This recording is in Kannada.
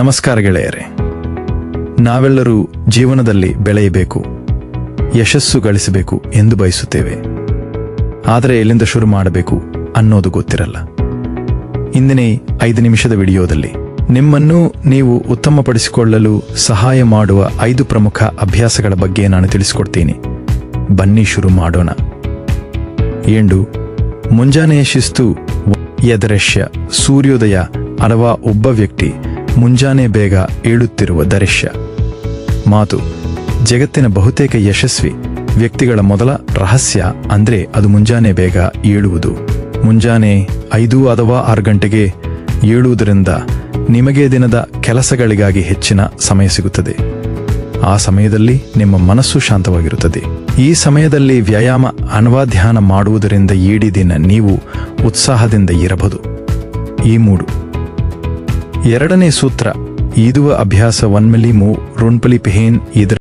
ನಮಸ್ಕಾರ ಗೆಳೆಯರೇ. ನಾವೆಲ್ಲರೂ ಜೀವನದಲ್ಲಿ ಬೆಳೆಯಬೇಕು, ಯಶಸ್ಸು ಗಳಿಸಬೇಕು ಎಂದು ಬಯಸುತ್ತೇವೆ. ಆದರೆ ಎಲ್ಲಿಂದ ಶುರು ಮಾಡಬೇಕು ಅನ್ನೋದು ಗೊತ್ತಿರಲ್ಲ. ಇಂದಿನ 5 ನಿಮಿಷದ ವಿಡಿಯೋದಲ್ಲಿ ನಿಮ್ಮನ್ನು ನೀವು ಉತ್ತಮಪಡಿಸಿಕೊಳ್ಳಲು ಸಹಾಯ ಮಾಡುವ 5 ಪ್ರಮುಖ ಅಭ್ಯಾಸಗಳ ಬಗ್ಗೆ ನಾನು ತಿಳಿಸಿಕೊಡ್ತೀನಿ. ಬನ್ನಿ ಶುರು ಮಾಡೋಣ. 7 ಮುಂಜಾನೆಯ ಶಿಸ್ತು. ಯದೃಶ್ಯ ಸೂರ್ಯೋದಯ ಅಥವಾ ಒಬ್ಬ ವ್ಯಕ್ತಿ ಮುಂಜಾನೆ ಬೇಗ ಏಳುತ್ತಿರುವ ದೃಶ್ಯ ಮಾತು ಜಗತ್ತಿನ ಬಹುತೇಕ ಯಶಸ್ವಿ ವ್ಯಕ್ತಿಗಳ ಮೊದಲ ರಹಸ್ಯ ಅಂದ್ರೆ ಅದು ಮುಂಜಾನೆ ಬೇಗ ಏಳುವುದು. ಮುಂಜಾನೆ 5 ಅಥವಾ 6 ಗಂಟೆಗೆ ಏಳುವುದರಿಂದ ನಿಮಗೆ ದಿನದ ಕೆಲಸಗಳಿಗಾಗಿ ಹೆಚ್ಚಿನ ಸಮಯ ಸಿಗುತ್ತದೆ. ಆ ಸಮಯದಲ್ಲಿ ನಿಮ್ಮ ಮನಸ್ಸು ಶಾಂತವಾಗಿರುತ್ತದೆ. ಈ ಸಮಯದಲ್ಲಿ ವ್ಯಾಯಾಮ ಅಥವಾ ಧ್ಯಾನ ಮಾಡುವುದರಿಂದ ಇಡೀ ದಿನ ನೀವು ಉತ್ಸಾಹದಿಂದ ಇರಬಹುದು. ಈ 3 2ನೇ ಸೂತ್ರ. ಈದುವ ಅಭ್ಯಾಸ. 1 ಮಿಲಿ ಮೂವ್ ರುಣ್ಪಲಿ ಪೆಹೇನ್. ಇದರ